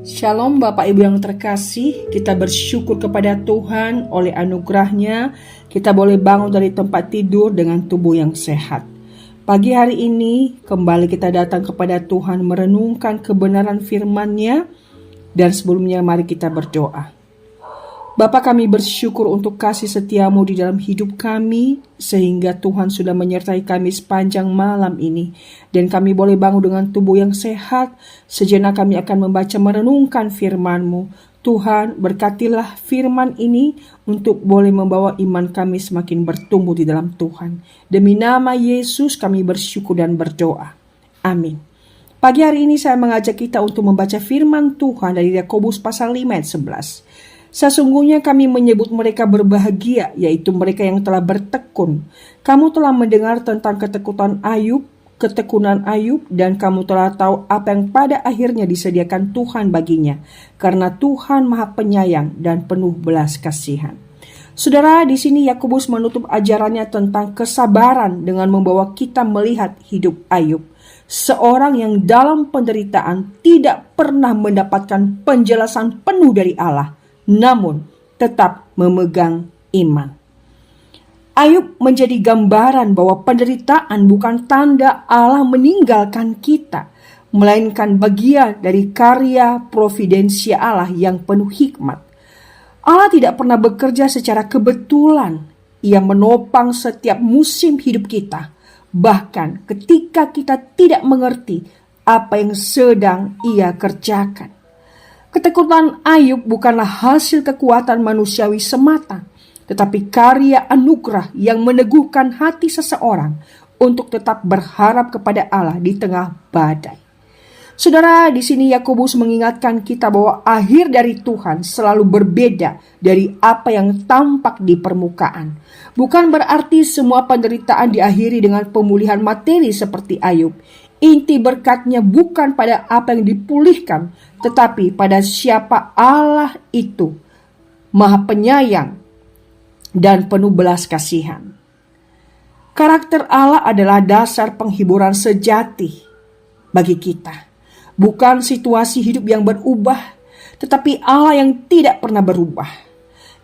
Shalom Bapak Ibu yang terkasih, kita bersyukur kepada Tuhan oleh anugerahnya kita boleh bangun dari tempat tidur dengan tubuh yang sehat. Pagi hari ini kembali kita datang kepada Tuhan merenungkan kebenaran firman-Nya, dan sebelumnya mari kita berdoa. Bapa, kami bersyukur untuk kasih setia-Mu di dalam hidup kami, sehingga Tuhan sudah menyertai kami sepanjang malam ini, dan kami boleh bangun dengan tubuh yang sehat. Sejenak kami akan membaca merenungkan firman-Mu. Tuhan, berkatilah firman ini untuk boleh membawa iman kami semakin bertumbuh di dalam Tuhan. Demi nama Yesus kami bersyukur dan berdoa. Amin. Pagi hari ini saya mengajak kita untuk membaca firman Tuhan dari Yakobus pasal 5 ayat 11. Sesungguhnya kami menyebut mereka berbahagia, yaitu mereka yang telah bertekun. Kamu telah mendengar tentang ketekunan Ayub, dan kamu telah tahu apa yang pada akhirnya disediakan Tuhan baginya, karena Tuhan Maha Penyayang dan penuh belas kasihan. Saudara, di sini Yakobus menutup ajarannya tentang kesabaran dengan membawa kita melihat hidup Ayub, seorang yang dalam penderitaan tidak pernah mendapatkan penjelasan penuh dari Allah, namun tetap memegang iman. Ayub menjadi gambaran bahwa penderitaan bukan tanda Allah meninggalkan kita, melainkan bagian dari karya providensia Allah yang penuh hikmat. Allah tidak pernah bekerja secara kebetulan. Ia menopang setiap musim hidup kita, bahkan ketika kita tidak mengerti apa yang sedang Ia kerjakan. Ketekunan Ayub bukanlah hasil kekuatan manusiawi semata, tetapi karya anugerah yang meneguhkan hati seseorang untuk tetap berharap kepada Allah di tengah badai. Saudara, di sini Yakobus mengingatkan kita bahwa akhir dari Tuhan selalu berbeda dari apa yang tampak di permukaan. Bukan berarti semua penderitaan diakhiri dengan pemulihan materi seperti Ayub. Inti berkatnya bukan pada apa yang dipulihkan, tetapi pada siapa Allah itu, Maha Penyayang dan penuh belas kasihan. Karakter Allah adalah dasar penghiburan sejati bagi kita. Bukan situasi hidup yang berubah, tetapi Allah yang tidak pernah berubah.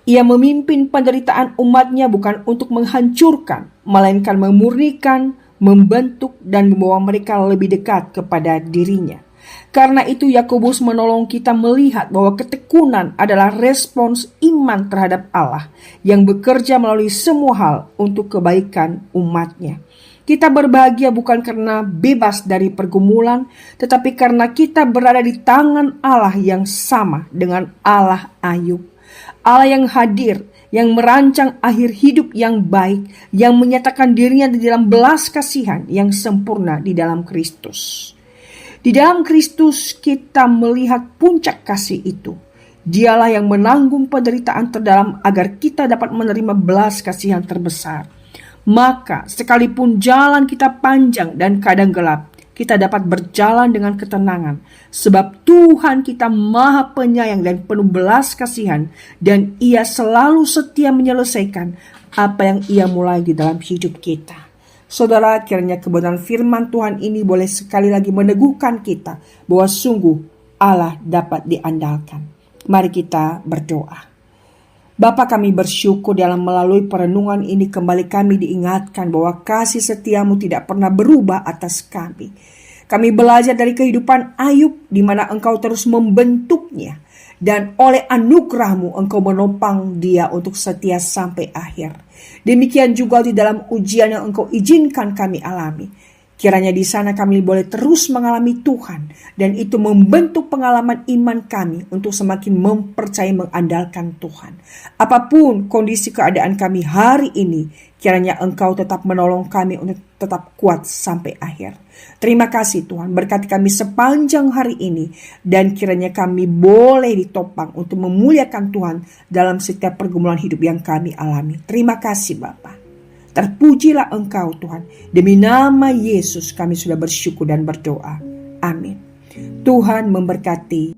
Ia memimpin penderitaan umatnya bukan untuk menghancurkan, melainkan memurnikan, membentuk dan membawa mereka lebih dekat kepada dirinya. Karena itu Yakobus menolong kita melihat bahwa ketekunan adalah respons iman terhadap Allah yang bekerja melalui semua hal untuk kebaikan umatnya. Kita berbahagia bukan karena bebas dari pergumulan, tetapi karena kita berada di tangan Allah yang sama dengan Allah Ayub. Allah yang hadir, yang merancang akhir hidup yang baik, yang menyatakan dirinya di dalam belas kasihan yang sempurna di dalam Kristus. Di dalam Kristus kita melihat puncak kasih itu. Dialah yang menanggung penderitaan terdalam agar kita dapat menerima belas kasihan terbesar. Maka sekalipun jalan kita panjang dan kadang gelap, kita dapat berjalan dengan ketenangan, sebab Tuhan kita Maha Penyayang dan penuh belas kasihan, dan Ia selalu setia menyelesaikan apa yang Ia mulai di dalam hidup kita. Saudara, kiranya kebenaran firman Tuhan ini boleh sekali lagi meneguhkan kita bahwa sungguh Allah dapat diandalkan. Mari kita berdoa. Bapa, kami bersyukur dalam melalui perenungan ini kembali kami diingatkan bahwa kasih setiamu tidak pernah berubah atas kami. Kami belajar dari kehidupan Ayub di mana engkau terus membentuknya, dan oleh anugerahmu engkau menopang dia untuk setia sampai akhir. Demikian juga di dalam ujian yang engkau izinkan kami alami. Kiranya di sana kami boleh terus mengalami Tuhan, dan itu membentuk pengalaman iman kami untuk semakin mempercayai mengandalkan Tuhan. Apapun kondisi keadaan kami hari ini, kiranya Engkau tetap menolong kami untuk tetap kuat sampai akhir. Terima kasih Tuhan, berkati kami sepanjang hari ini, dan kiranya kami boleh ditopang untuk memuliakan Tuhan dalam setiap pergumulan hidup yang kami alami. Terima kasih Bapa. Terpujilah Engkau Tuhan. Demi nama Yesus kami sudah bersyukur dan berdoa. Amin. Tuhan memberkati.